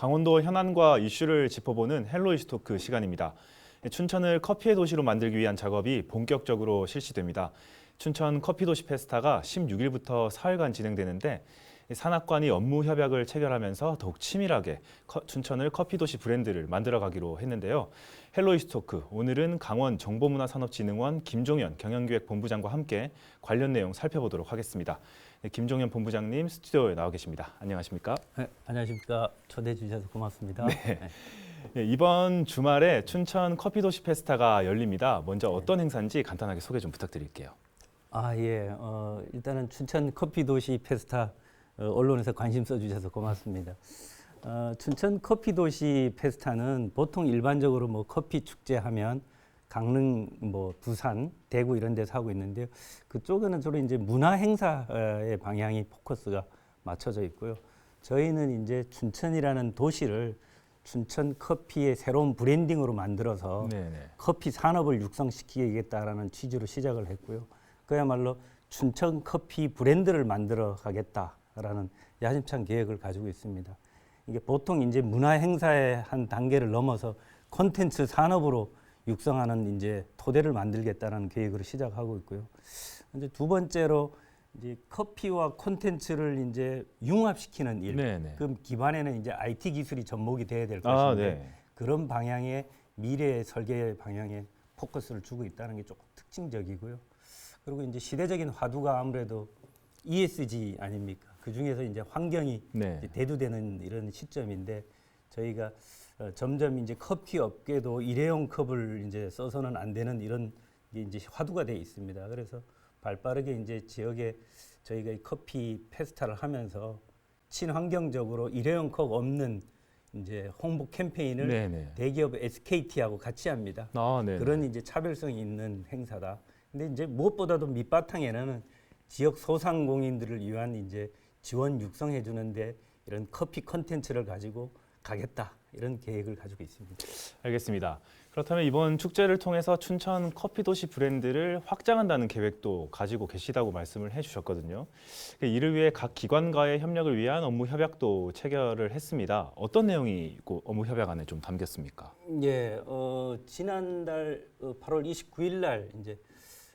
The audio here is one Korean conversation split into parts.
강원도 현안과 이슈를 짚어보는 헬로이스 토크 시간입니다. 춘천을 커피의 도시로 만들기 위한 작업이 본격적으로 실시됩니다. 춘천 커피도시 페스타가 16일부터 사흘간 진행되는데 산악관이 업무 협약을 체결하면서 더욱 치밀하게 춘천을 커피도시 브랜드를 만들어가기로 했는데요. 헬로이스 토크, 오늘은 강원 정보문화산업진흥원 김종현 경영기획본부장과 함께 관련 내용 살펴보도록 하겠습니다. 네, 김종현 본부장님 스튜디오에 나와 계십니다. 안녕하십니까? 네, 안녕하십니까. 초대해 주셔서 고맙습니다. 네. 네, 이번 주말에 춘천 커피도시 페스타가 열립니다. 먼저 어떤 행사인지 간단하게 소개 좀 부탁드릴게요. 예. 일단은 춘천 커피도시 페스타 언론에서 관심 써주셔서 고맙습니다. 춘천 커피도시 페스타는 보통 일반적으로 뭐 커피 축제하면 강릉, 뭐 부산, 대구 이런 데서 하고 있는데요. 그쪽에는 주로 이제 문화 행사의 방향이 포커스가 맞춰져 있고요. 저희는 이제 춘천이라는 도시를 춘천 커피의 새로운 브랜딩으로 만들어서 커피 산업을 육성시키겠다라는 취지로 시작을 했고요. 그야말로 춘천 커피 브랜드를 만들어 가겠다라는 야심찬 계획을 가지고 있습니다. 이게 보통 이제 문화 행사의 한 단계를 넘어서 콘텐츠 산업으로 육성하는 이제 토대를 만들겠다는 계획으로 시작하고 있고요. 이제 두 번째로 이제 커피와 콘텐츠를 이제 융합시키는 일. 그 기반에는 이제 IT 기술이 접목이 돼야 될 것인데 그런 방향의 미래의 설계 방향에 포커스를 주고 있다는 게 조금 특징적이고요. 그리고 이제 시대적인 화두가 아무래도 ESG 아닙니까? 그 중에서 이제 환경이 이제 대두되는 이런 시점인데 저희가 점점 이제 커피 업계도 일회용 컵을 이제 써서는 안 되는 이런 게 이제 화두가 돼 있습니다. 그래서 발빠르게 이제 지역에 저희가 이 커피 페스타를 하면서 친환경적으로 일회용 컵 없는 이제 홍보 캠페인을 대기업 SKT하고 같이 합니다. 그런 이제 차별성이 있는 행사다. 근데 이제 무엇보다도 밑바탕에는 지역 소상공인들을 위한 이제 지원 육성해 주는데 이런 커피 컨텐츠를 가지고 가겠다. 이런 계획을 가지고 있습니다. 알겠습니다. 그렇다면 이번 축제를 통해서 춘천 커피도시 브랜드를 확장한다는 계획도 가지고 계시다고 말씀을 해주셨거든요. 이를 위해 각 기관과의 협력을 위한 업무 협약도 체결을 했습니다. 어떤 내용이 업무 협약안에 좀 담겼습니까? 예, 지난달 8월 29일 날 이제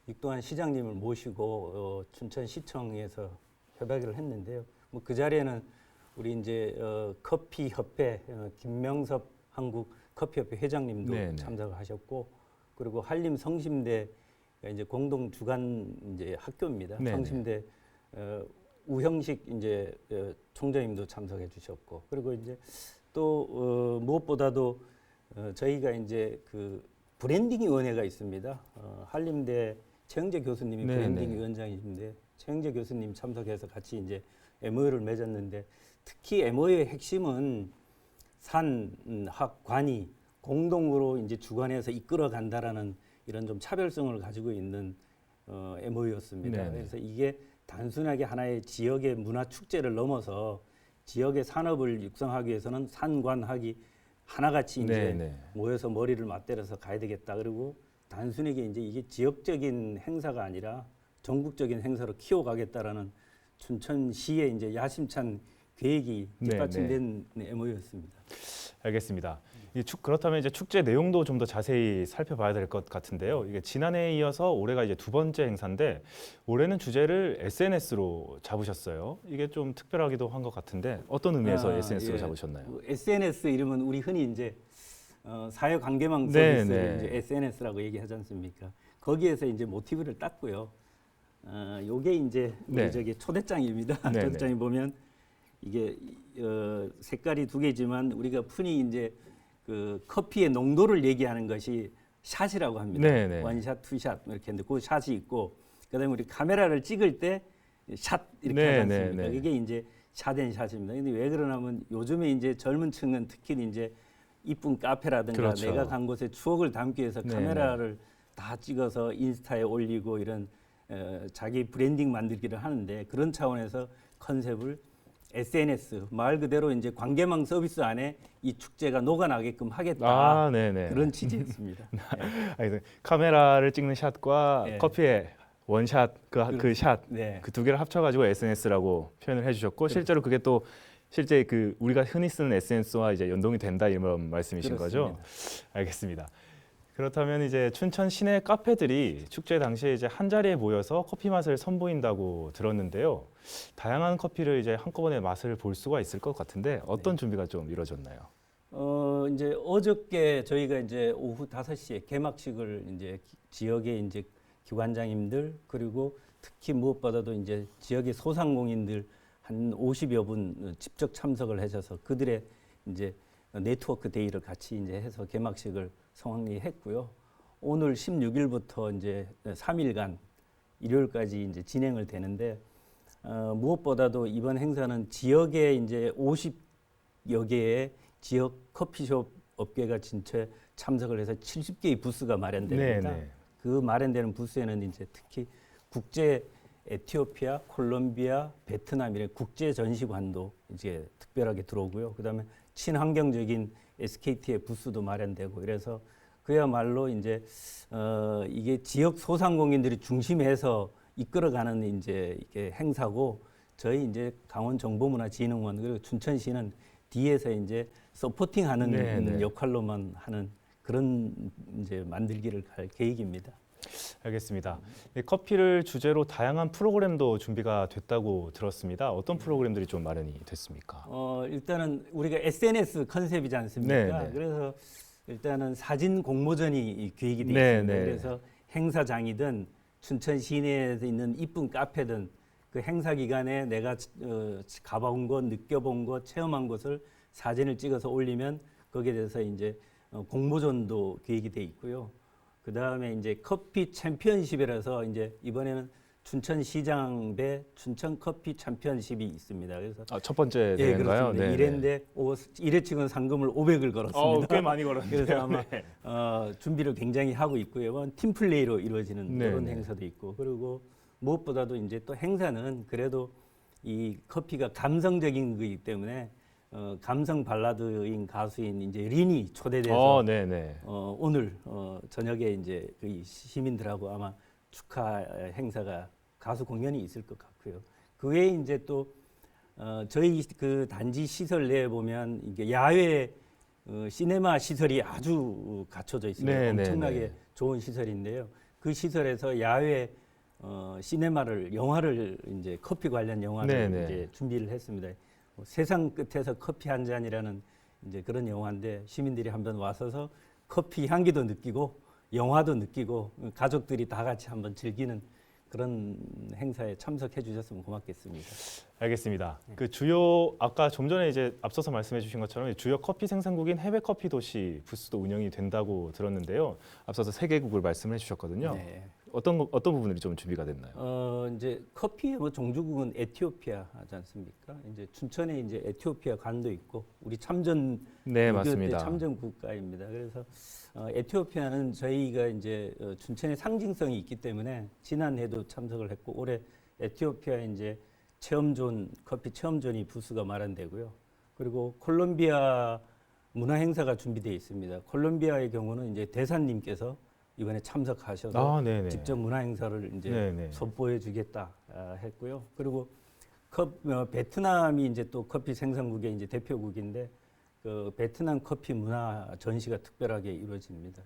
육동환 시장님을 모시고 춘천시청에서 협약을 했는데요. 뭐 그 자리에는 우리 이제 커피 협회 김명섭 한국 커피협회 회장님도 참석하셨고, 그리고 한림 성심대 이제 공동 주관 이제 학교입니다. 성심대 우형식 이제 총장님도 참석해 주셨고, 그리고 이제 또 무엇보다도 저희가 이제 그 브랜딩 위원회가 있습니다. 한림대 최영재 교수님이 브랜딩 위원장이신데 최영재 교수님 참석해서 같이 이제 MOU를 맺었는데, 특히 MOU의 핵심은 산학관이 공동으로 이제 주관해서 이끌어 간다라는 이런 좀 차별성을 가지고 있는 MOU였습니다. 그래서 이게 단순하게 하나의 지역의 문화 축제를 넘어서 지역의 산업을 육성하기 위해서는 산관학이 하나같이 이제 모여서 머리를 맞대려서 가야 되겠다. 그리고 단순하게 이제 이게 지역적인 행사가 아니라 전국적인 행사로 키워가겠다라는 춘천시의 이제 야심찬 계획이 뒷받침된 MOU였습니다. 알겠습니다. 그렇다면 이제 축제 내용도 좀 더 자세히 살펴봐야 될 것 같은데요. 이게 지난해에 이어서 올해가 이제 두 번째 행사인데 올해는 주제를 SNS로 잡으셨어요. 이게 좀 특별하기도 한 것 같은데 어떤 의미에서 SNS로 잡으셨나요? SNS 이름은 우리 흔히 이제 사회 관계망 서비스를 이제 SNS라고 얘기하지 않습니까? 거기에서 이제 모티브를 땄고요. 요게 이제 저기 초대장입니다. 초대장에 보면 이게 색깔이 두 개지만 우리가 흔히 이제 그 커피의 농도를 얘기하는 것이 샷이라고 합니다. 원샷, 투샷 이렇게 했는데 그 샷이 있고, 그다음에 우리 카메라를 찍을 때 샷 이렇게 하지 않습니까? 이게 이제 샷앤샷입니다. 근데 왜 그러냐면 요즘에 이제 젊은 층은 특히 이제 이쁜 카페라든가 내가 간 곳에 추억을 담기 위해서 카메라를 다 찍어서 인스타에 올리고 이런 자기 브랜딩 만들기를 하는데, 그런 차원에서 컨셉을 SNS 말 그대로 이제 관계망 서비스 안에 이 축제가 녹아나게끔 하겠다. 그런 취지였습니다. 카메라를 찍는 샷과 커피의 원샷 그 샷 그 두 개를 합쳐가지고 SNS라고 표현을 해주셨고 실제로 그게 또 실제 그 우리가 흔히 쓰는 에센스와 이제 연동이 된다 이런 말씀이신 거죠? 그렇습니다. 알겠습니다. 그렇다면 이제 춘천 시내 카페들이 축제 당시에 이제 한 자리에 모여서 커피 맛을 선보인다고 들었는데요. 다양한 커피를 이제 한꺼번에 맛을 볼 수가 있을 것 같은데 어떤 준비가 좀 이루어졌나요? 이제 어저께 저희가 이제 오후 5시에 개막식을 이제 지역의 이제 기관장님들 그리고 특히 무엇보다도 이제 지역의 소상공인들 한 50여 분 직접 참석을 하셔서 그들의 이제 네트워크 데이를 같이 이제 해서 개막식을 성황리했고요. 오늘 16일부터 이제 3일간 일요일까지 이제 진행을 되는데 무엇보다도 이번 행사는 지역에 이제 50여 개의 지역 커피숍 업계가 진짜 참석을 해서 70개의 부스가 마련됩니다. 네, 네. 그 마련되는 부스에는 이제 특히 국제 에티오피아, 콜롬비아, 베트남 이런 국제 전시관도 이제 특별하게 들어오고요. 그다음에 친환경적인 SKT의 부스도 마련되고 이래서 그야말로 이제 이게 지역 소상공인들이 중심에서 이끌어가는 이제 이게 행사고 저희 이제 강원정보문화진흥원 그리고 춘천시는 뒤에서 이제 서포팅하는 네, 네. 역할로만 하는 그런 이제 만들기를 할 계획입니다. 알겠습니다. 이 커피를 주제로 다양한 프로그램도 준비가 됐다고 들었습니다. 어떤 프로그램들이 좀 마련이 됐습니까? 일단은 우리가 SNS 컨셉이지 않습니까? 네, 네. 그래서 일단은 사진 공모전이 기획이 되어 네, 있습니다. 네. 그래서 행사장이든 춘천 시내에 있는 이쁜 카페든 그 행사 기간에 내가 가본 것, 느껴본 것, 체험한 것을 사진을 찍어서 올리면 거기에 대해서 이제 공모전도 계획이 돼 있고요. 그 다음에 이제 커피 챔피언십이라서 이제 이번에는 춘천시장 배 춘천 커피 챔피언십이 있습니다. 그래서 첫 번째 예, 대회인가요? 그렇습니다. 1회인데 1회 측은 상금을 500을 걸었습니다. 꽤 많이 걸었네요. 그래서 아마 네. 준비를 굉장히 하고 있고요. 팀 플레이로 이루어지는 네, 그런 네. 행사도 있고 그리고 무엇보다도 이제 또 행사는 그래도 이 커피가 감성적인 거기 때문에 감성 발라드인 가수인 이제 린이 초대돼서 네네. 오늘 저녁에 이제 그 시민들하고 아마 축하 행사가 가수 공연이 있을 것 같고요. 그 외에 이제 또 저희 그 단지 시설 내에 보면 이게 야외 시네마 시설이 아주 갖춰져 있습니다. 네, 엄청나게 네, 네. 좋은 시설인데요. 그 시설에서 야외 시네마를 영화를 이제 커피 관련 영화를 네, 네. 이제 준비를 했습니다. 세상 끝에서 커피 한 잔이라는 이제 그런 영화인데 시민들이 한번 와서서 커피 향기도 느끼고 영화도 느끼고 가족들이 다 같이 한번 즐기는 그런 행사에 참석해 주셨으면 고맙겠습니다. 알겠습니다. 그 주요 아까 좀 전에 이제 앞서서 말씀해 주신 것처럼 주요 커피 생산국인 해외 커피 도시 부스도 운영이 된다고 들었는데요. 앞서서 3개국을 말씀해 주셨거든요. 네. 어떤 부분들이 좀 준비가 됐나요? 이제 커피의 뭐 종주국은 에티오피아 하지 않습니까? 이제 춘천에 이제 에티오피아 관도 있고 우리 참전 네, 6.25 맞습니다. 때 참전 국가입니다. 그래서 에티오피아는 저희가 이제 춘천의 상징성이 있기 때문에 지난해도 참석을 했고 올해 에티오피아 이제 체험존 커피 체험존이 부스가 마련되고요. 그리고 콜롬비아 문화 행사가 준비되어 있습니다. 콜롬비아의 경우는 이제 대사님께서 이번에 참석하셔서 네네. 직접 문화 행사를 이제 네네. 선보여 주겠다 했고요. 그리고 베트남이 이제 또 커피 생산국의 이제 대표국인데 그 베트남 커피 문화 전시가 특별하게 이루어집니다.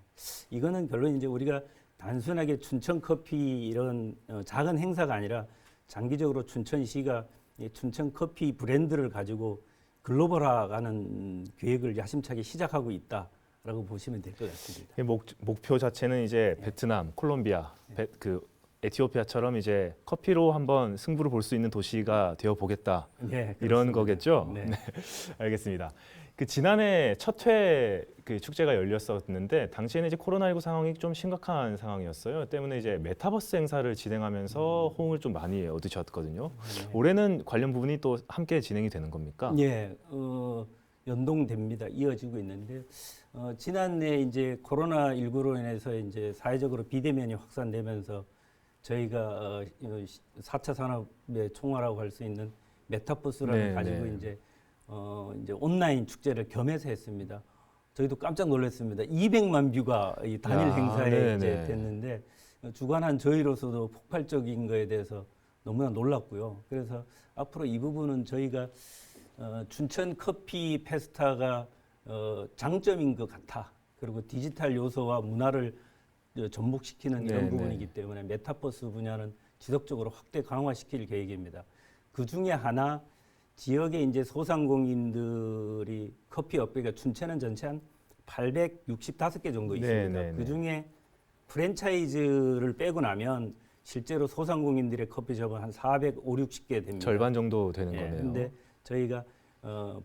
이거는 결론 이제 우리가 단순하게 춘천 커피 이런 작은 행사가 아니라 장기적으로 춘천시가 이 춘천 커피 브랜드를 가지고 글로벌화하는 계획을 야심차게 시작하고 있다라고 보시면 될 것 같습니다. 목표 자체는 이제 베트남, 콜롬비아, 그 에티오피아처럼 이제 커피로 한번 승부를 볼 수 있는 도시가 되어 보겠다. 네, 이런 그렇습니다. 거겠죠? 네. 알겠습니다. 그 지난해 첫 회 그 축제가 열렸었는데 당시에는 이제 코로나19 상황이 좀 심각한 상황이었어요. 때문에 이제 메타버스 행사를 진행하면서 호응을 좀 많이 얻으셨거든요. 올해는 관련 부분이 또 함께 진행이 되는 겁니까? 예, 연동됩니다. 이어지고 있는데 지난해 이제 코로나 19로 인해서 이제 사회적으로 비대면이 확산되면서 저희가 4차 산업의 총괄라고 할 수 있는 메타버스를 네, 가지고 네. 이제 온라인 축제를 겸해서 했습니다. 저희도 깜짝 놀랐습니다. 200만 뷰가 이 단일 야, 행사에 네, 이제 네. 됐는데 주관한 저희로서도 폭발적인 거에 대해서 너무나 놀랐고요. 그래서 앞으로 이 부분은 저희가 춘천 커피 페스타가 장점인 것 같아. 그리고 디지털 요소와 문화를 접목시키는 이런 네, 부분이기 때문에 메타버스 분야는 지속적으로 확대 강화시킬 계획입니다. 그 중에 하나 지역의 이제 소상공인들이 커피 업계가 춘천은 전체 한 865개 정도 있습니다. 네. 그 중에 프랜차이즈를 빼고 나면 실제로 소상공인들의 커피숍은 한 450, 60개 됩니다. 절반 정도 되는 예, 거네요. 근데 저희가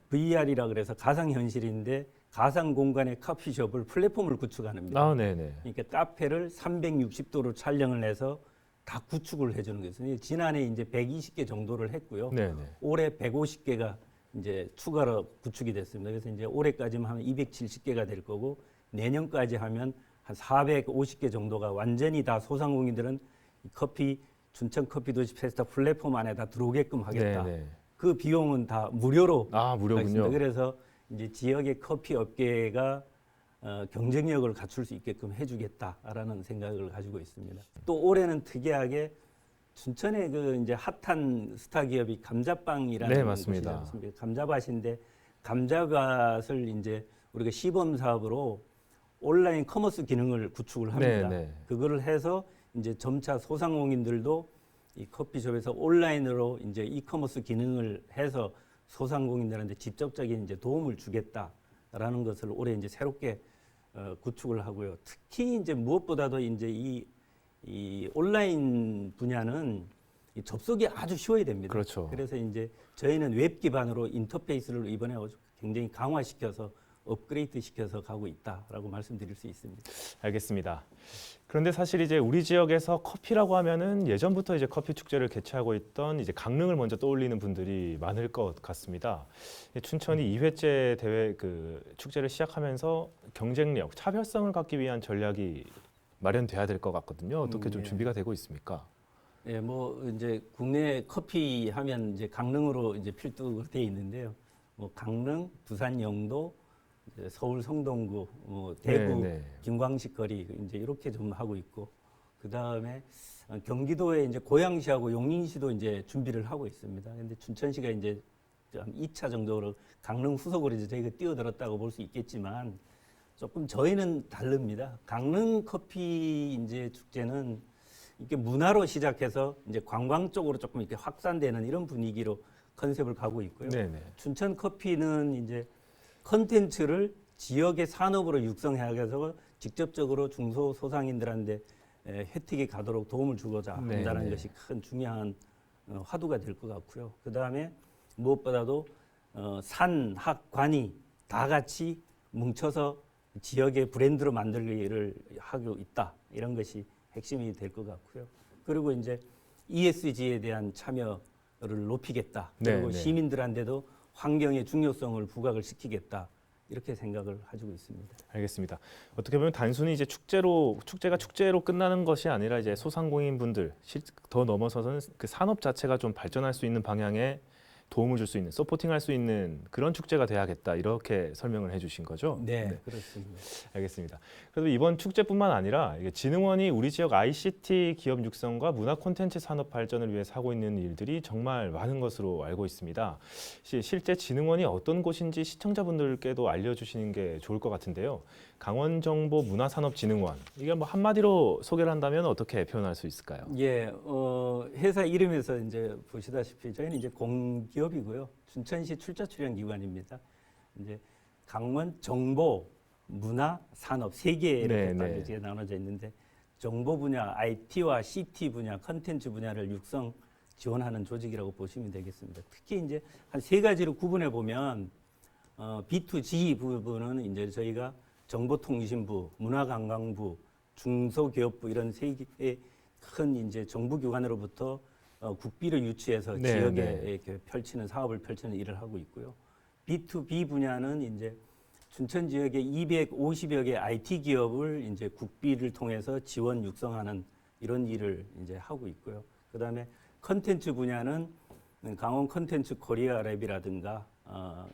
VR이라 그래서 가상 현실인데 가상 공간의 커피숍을 플랫폼을 구축합니다. 아, 네네. 그러니까 카페를 360도로 촬영을 해서 다 구축을 해주는 거예요. 지난해 이제 120개 정도를 했고요. 네네. 올해 150개가 이제 추가로 구축이 됐습니다. 그래서 이제 올해까지만 하면 270개가 될 거고 내년까지 하면 한 450개 정도가 완전히 다 소상공인들은 이 커피 춘천 커피 도시 페스타 플랫폼 안에 다 들어오게끔 하겠다. 네네. 그 비용은 다 무료로 아, 무료군요. 하겠습니다. 그래서 이제 지역의 커피 업계가 경쟁력을 갖출 수 있게끔 해주겠다라는 생각을 가지고 있습니다. 또 올해는 특이하게 춘천의 그 이제 핫한 스타 기업이 감자빵이라는 네, 곳이지 맞습니다. 않습니까? 감자밭인데 감자밭을 이제 우리가 시범 사업으로 온라인 커머스 기능을 구축을 합니다. 네. 그거를 해서 이제 점차 소상공인들도 이 커피숍에서 온라인으로 이제 이커머스 기능을 해서 소상공인들한테 직접적인 이제 도움을 주겠다라는 것을 올해 이제 새롭게 구축을 하고요. 특히 이제 무엇보다도 이제 이 온라인 분야는 이 접속이 아주 쉬워야 됩니다. 그렇죠. 그래서 이제 저희는 웹 기반으로 인터페이스를 이번에 굉장히 강화시켜서 업그레이드 시켜서 가고 있다라고 말씀드릴 수 있습니다. 알겠습니다. 그런데 사실 이제 우리 지역에서 커피라고 하면은 예전부터 이제 커피 축제를 개최하고 있던 이제 강릉을 먼저 떠올리는 분들이 많을 것 같습니다. 춘천이 2회째 대회 그 축제를 시작하면서 경쟁력, 차별성을 갖기 위한 전략이 마련돼야 될 것 같거든요. 어떻게 좀 네. 준비가 되고 있습니까? 예, 뭐 이제 국내 커피 하면 이제 강릉으로 이제 필두로 돼 있는데요. 뭐 강릉, 부산 영도, 이제 서울 성동구, 뭐 대구 네. 김광식 거리 이제 이렇게 좀 하고 있고 그 다음에 경기도에 이제 고양시하고 용인시도 이제 준비를 하고 있습니다. 근데 춘천시가 이제 한 2차 정도로 강릉 후속으로 이제 저희가 뛰어들었다고 볼 수 있겠지만 조금 저희는 다릅니다. 강릉 커피 이제 축제는 이렇게 문화로 시작해서 이제 관광 쪽으로 조금 이렇게 확산되는 이런 분위기로 컨셉을 가고 있고요. 네네. 춘천 커피는 이제 컨텐츠를 지역의 산업으로 육성해서 직접적으로 중소소상인들한테 혜택이 가도록 도움을 주고자 네, 한다는 네. 것이 큰 중요한 화두가 될 것 같고요. 그 다음에 무엇보다도 산, 학, 관이 다 같이 뭉쳐서 지역의 브랜드로 만들기를 하고 있다. 이런 것이 핵심이 될 것 같고요. 그리고 이제 ESG에 대한 참여를 높이겠다. 그리고 네, 네. 시민들한테도 환경의 중요성을 부각을 시키겠다. 이렇게 생각을 가지고 있습니다. 알겠습니다. 어떻게 보면 단순히 이제 축제가 축제로 끝나는 것이 아니라 이제 소상공인 분들 더 넘어서서는 그 산업 자체가 좀 발전할 수 있는 방향에 도움을 줄 수 있는, 서포팅할 수 있는 그런 축제가 돼야겠다 이렇게 설명을 해주신 거죠? 네, 그렇습니다. 알겠습니다. 그래도 이번 축제뿐만 아니라 이게 진흥원이 우리 지역 ICT 기업 육성과 문화 콘텐츠 산업 발전을 위해서 하고 있는 일들이 정말 많은 것으로 알고 있습니다. 실제 진흥원이 어떤 곳인지 시청자분들께도 알려주시는 게 좋을 것 같은데요. 강원정보문화산업진흥원, 이게 뭐 한마디로 소개를 한다면 어떻게 표현할 수 있을까요? 예, 회사 이름에서 이제 보시다시피 저희는 이제 공기업이고요. 춘천시 출자 출연 기관입니다. 이제 강원 정보, 문화, 산업 세 개 이렇게 네, 딱 나눠져 있는데 정보 분야, IT와 CT 분야, 컨텐츠 분야를 육성 지원하는 조직이라고 보시면 되겠습니다. 특히 이제 한 세 가지로 구분해 보면 B2G 부분은 이제 저희가 정보통신부, 문화관광부, 중소기업부 이런 세 개의 큰 이제 정부기관으로부터 국비를 유치해서 네, 지역에 네. 이렇게 펼치는 사업을 펼치는 일을 하고 있고요. B2B 분야는 이제 춘천 지역의 250여 개 IT 기업을 이제 국비를 통해서 지원 육성하는 이런 일을 이제 하고 있고요. 그다음에 컨텐츠 분야는 강원 컨텐츠 코리아 랩이라든가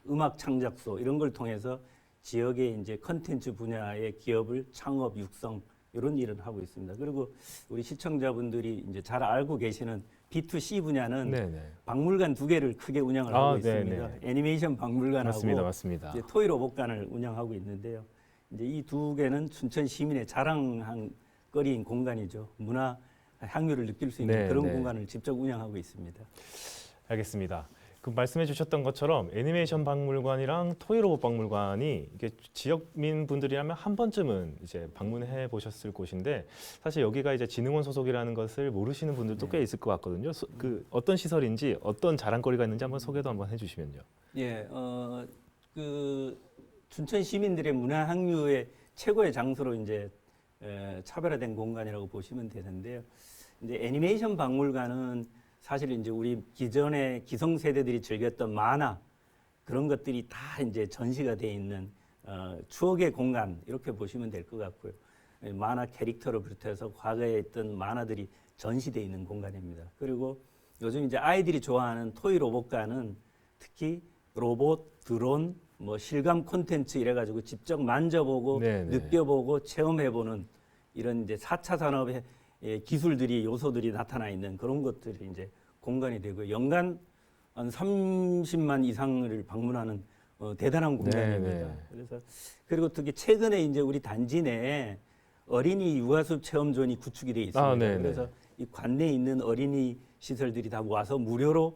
음악 창작소 이런 걸 통해서 지역의 이제 컨텐츠 분야의 기업을 창업 육성 이런 일을 하고 있습니다. 그리고 우리 시청자분들이 이제 잘 알고 계시는 B2C 분야는 네네. 박물관 두 개를 크게 운영을 아, 하고 있습니다. 네네. 애니메이션 박물관하고 맞습니다. 이제 토이 로봇관을 운영하고 있는데요. 이제 이 두 개는 춘천 시민의 자랑거리인 공간이죠. 문화 향유를 느낄 수 있는 네, 그런 네. 공간을 직접 운영하고 있습니다. 알겠습니다. 그 말씀해 주셨던 것처럼 애니메이션 박물관이랑 토이로봇 박물관이 이게 지역민 분들이라면 한 번쯤은 이제 방문해 보셨을 곳인데 사실 여기가 이제 진흥원 소속이라는 것을 모르시는 분들도 꽤 있을 것 같거든요. 그 어떤 시설인지 어떤 자랑거리가 있는지 한번 소개도 한번 해주시면요. 예, 그 춘천 시민들의 문화 향유의 최고의 장소로 이제 차별화된 공간이라고 보시면 되는데요. 이제 애니메이션 박물관은 사실 이제 우리 기존의 기성 세대들이 즐겼던 만화 그런 것들이 다 이제 전시가 돼 있는 추억의 공간 이렇게 보시면 될 것 같고요. 만화 캐릭터로 비롯해서 과거에 있던 만화들이 전시돼 있는 공간입니다. 그리고 요즘 이제 아이들이 좋아하는 토이 로봇관은 특히 로봇, 드론, 뭐 실감 콘텐츠 이래가지고 직접 만져보고 네네. 느껴보고 체험해보는 이런 이제 4차 산업의 기술들이 요소들이 나타나 있는 그런 것들이 이제 공간이 되고 연간 한 30만 이상을 방문하는 대단한 공간입니다. 네네. 그래서 그리고 특히 최근에 이제 우리 단지 내에 어린이 육아숲 체험존이 구축이 돼 있습니다. 네네. 그래서 이 관내에 있는 어린이 시설들이 다 와서 무료로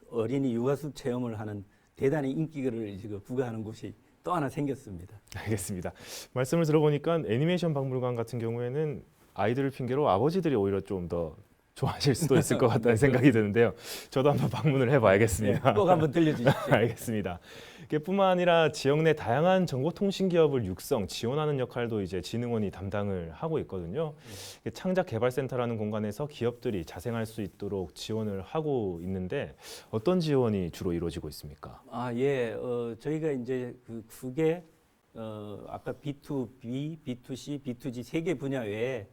어린이 육아숲 체험을 하는 대단히 인기를 지금 부과하는 곳이 또 하나 생겼습니다. 알겠습니다. 말씀을 들어보니까 애니메이션 박물관 같은 경우에는 아이들을 핑계로 아버지들이 오히려 좀 더 좋아하실 수도 있을 것 같다는 생각이 드는데요. 저도 한번 방문을 해봐야겠습니다. 꼭 한번 들려주십시오. 알겠습니다. 뿐만 아니라 지역 내 다양한 정보통신 기업을 육성, 지원하는 역할도 이제 진흥원이 담당을 하고 있거든요. 창작개발센터라는 공간에서 기업들이 자생할 수 있도록 지원을 하고 있는데 어떤 지원이 주로 이루어지고 있습니까? 아, 예. 저희가 이제 그 크게 아까 B2B, B2C, B2G 세 개 분야 외에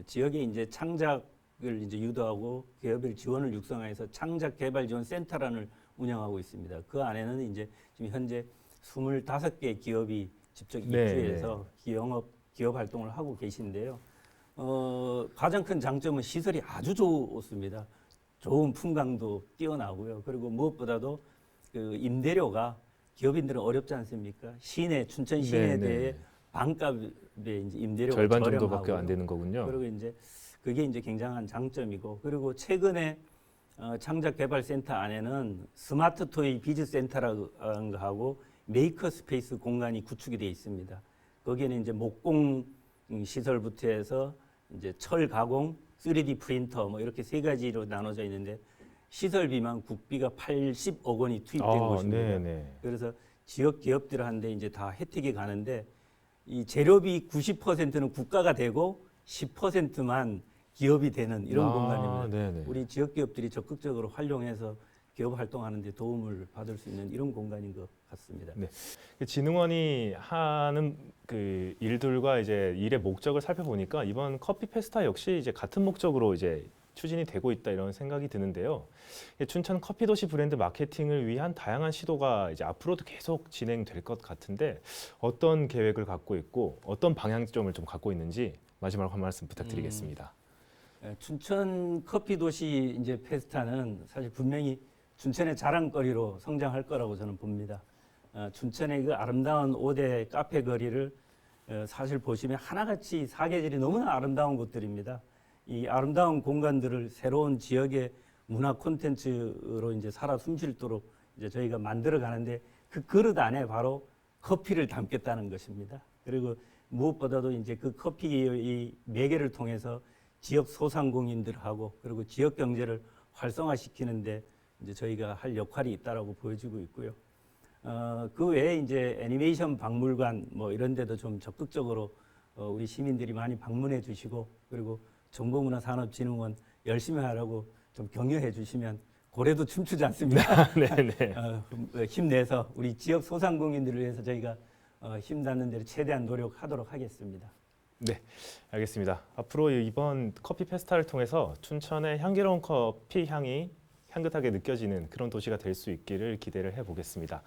지역에 이제 창작을 이제 유도하고 기업의 지원을 육성해서 창작개발지원센터라는 운영하고 있습니다. 그 안에는 이제 지금 현재 25개 기업이 직접 입주해서 기업 활동을 하고 계신데요. 가장 큰 장점은 시설이 아주 좋습니다. 좋은 품강도 뛰어나고요. 그리고 무엇보다도 그 임대료가 기업인들은 어렵지 않습니까? 시내 춘천 시내에 대해 반값에 이제 임대료가 절반 저렴하고요. 정도밖에 안 되는 거군요. 그리고 이제 그게 이제 굉장한 장점이고 그리고 최근에 창작개발센터 안에는 스마트 토이 비즈센터라는 거하고 메이커 스페이스 공간이 구축이 되어 있습니다. 거기에는 이제 목공 시설부터 해서 이제 철 가공, 3D 프린터 뭐 이렇게 세 가지로 나눠져 있는데 시설비만 국비가 80억 원이 투입된 곳입니다. 네네. 그래서 지역 기업들한테 이제 다 혜택이 가는데 이 재료비 90%는 국가가 되고 10%만 기업이 되는 이런 공간입니다. 네네. 우리 지역 기업들이 적극적으로 활용해서 기업 활동하는 데 도움을 받을 수 있는 이런 공간인 것 같습니다. 네. 진흥원이 하는 그 일들과 이제 일의 목적을 살펴보니까 이번 커피 페스타 역시 이제 같은 목적으로 이제 추진이 되고 있다 이런 생각이 드는데요. 춘천 커피 도시 브랜드 마케팅을 위한 다양한 시도가 이제 앞으로도 계속 진행될 것 같은데 어떤 계획을 갖고 있고 어떤 방향점을 좀 갖고 있는지 마지막으로 한 말씀 부탁드리겠습니다. 춘천 커피 도시 이제 페스타는 사실 분명히 춘천의 자랑거리로 성장할 거라고 저는 봅니다. 춘천의 그 아름다운 5대 카페 거리를 사실 보시면 하나같이 사계절이 너무나 아름다운 곳들입니다. 이 아름다운 공간들을 새로운 지역의 문화 콘텐츠로 이제 살아 숨쉬도록 이제 저희가 만들어 가는데 그 그릇 안에 바로 커피를 담겠다는 것입니다. 그리고 무엇보다도 이제 그 커피의 매개를 통해서 지역 소상공인들하고 그리고 지역 경제를 활성화시키는데 이제 저희가 할 역할이 있다라고 보여지고 있고요. 그 외에 이제 애니메이션 박물관 뭐 이런 데도 좀 적극적으로 우리 시민들이 많이 방문해 주시고 그리고 정보문화산업진흥원 열심히 하라고 좀 격려해 주시면 고래도 춤추지 않습니다. 네네. 힘내서 우리 지역 소상공인들을 위해서 저희가 힘닿는 대로 최대한 노력하도록 하겠습니다. 네, 알겠습니다. 앞으로 이번 커피 페스타를 통해서 춘천의 향기로운 커피 향이 향긋하게 느껴지는 그런 도시가 될 수 있기를 기대를 해보겠습니다.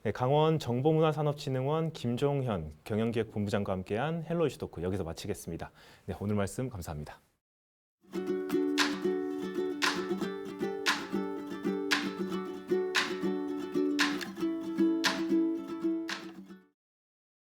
네, 강원 정보문화산업진흥원 김종현 경영기획본부장과 함께한 헬로 이슈 토크 여기서 마치겠습니다. 네, 오늘 말씀 감사합니다.